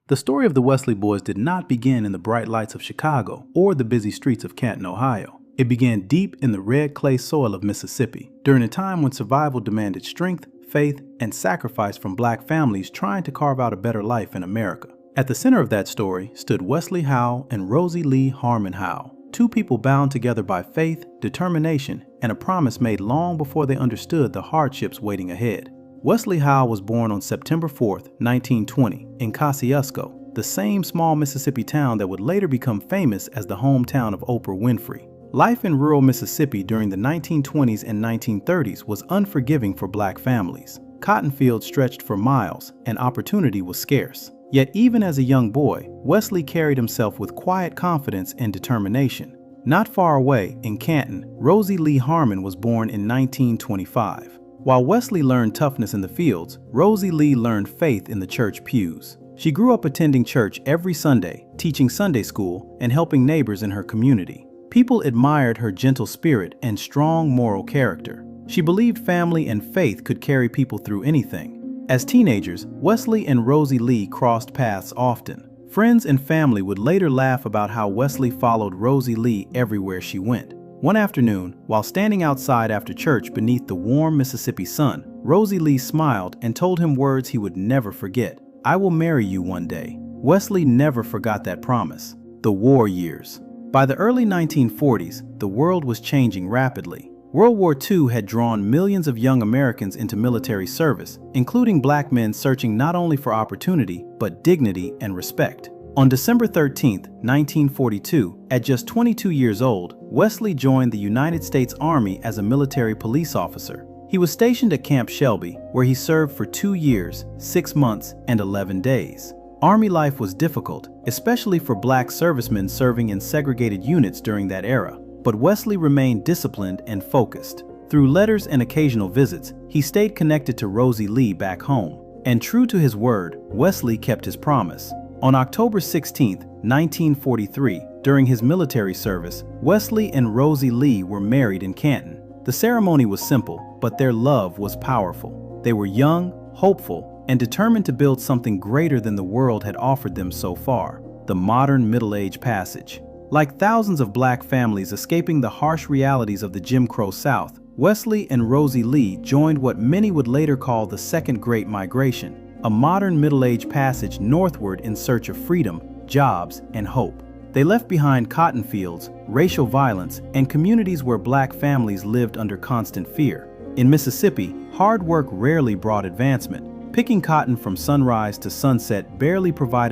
The story of the Wesleyboyz did not begin in the bright lights of Chicago or the busy streets of Canton, Ohio. It began deep in the red clay soil of Mississippi, during a time when survival demanded strength, faith, and sacrifice from black families trying to carve out a better life in America. At the center of that story stood Wesley Howell and Rosie Lee Harmon Howell, two people bound together by faith, determination, and a promise made long before they understood the hardships waiting ahead. Wesley Howell was born on September 4, 1920, in Kosciuszko, the same small Mississippi town that would later become famous as the hometown of Oprah Winfrey. Life in rural Mississippi during the 1920s and 1930s was unforgiving for black families. Cotton fields stretched for miles, and opportunity was scarce. Yet even as a young boy, Wesley carried himself with quiet confidence and determination. Not far away, in Canton, Rosie Lee Harmon was born in 1925. While Wesley learned toughness in the fields, Rosie Lee learned faith in the church pews. She grew up attending church every Sunday, teaching Sunday school, and helping neighbors in her community. People admired her gentle spirit and strong moral character. She believed family and faith could carry people through anything. As teenagers, Wesley and Rosie Lee crossed paths often. Friends and family would later laugh about how Wesley followed Rosie Lee everywhere she went. One afternoon, while standing outside after church beneath the warm Mississippi sun, Rosie Lee smiled and told him words he would never forget. "I will marry you one day." Wesley never forgot that promise. The war years. By the early 1940s, the world was changing rapidly. World War II had drawn millions of young Americans into military service, including black men searching not only for opportunity, but dignity and respect. On December 13, 1942, at just 22 years old, Wesley joined the United States Army as a military police officer. He was stationed at Camp Shelby, where he served for 2 years, 6 months, and 11 days. Army life was difficult, especially for black servicemen serving in segregated units during that era, but Wesley remained disciplined and focused. Through letters and occasional visits, he stayed connected to Rosie Lee back home. And true to his word, Wesley kept his promise. On October 16, 1943, during his military service, Wesley and Rosie Lee were married in Canton. The ceremony was simple, but their love was powerful. They were young, hopeful, and determined to build something greater than the world had offered them so far, the modern middle-age passage. Like thousands of black families escaping the harsh realities of the Jim Crow South, Wesley and Rosie Lee joined what many would later call the Second Great Migration, a modern middle-age passage northward in search of freedom, jobs, and hope. They left behind cotton fields, racial violence, and communities where black families lived under constant fear. In Mississippi, hard work rarely brought advancement. Picking cotton from sunrise to sunset barely provided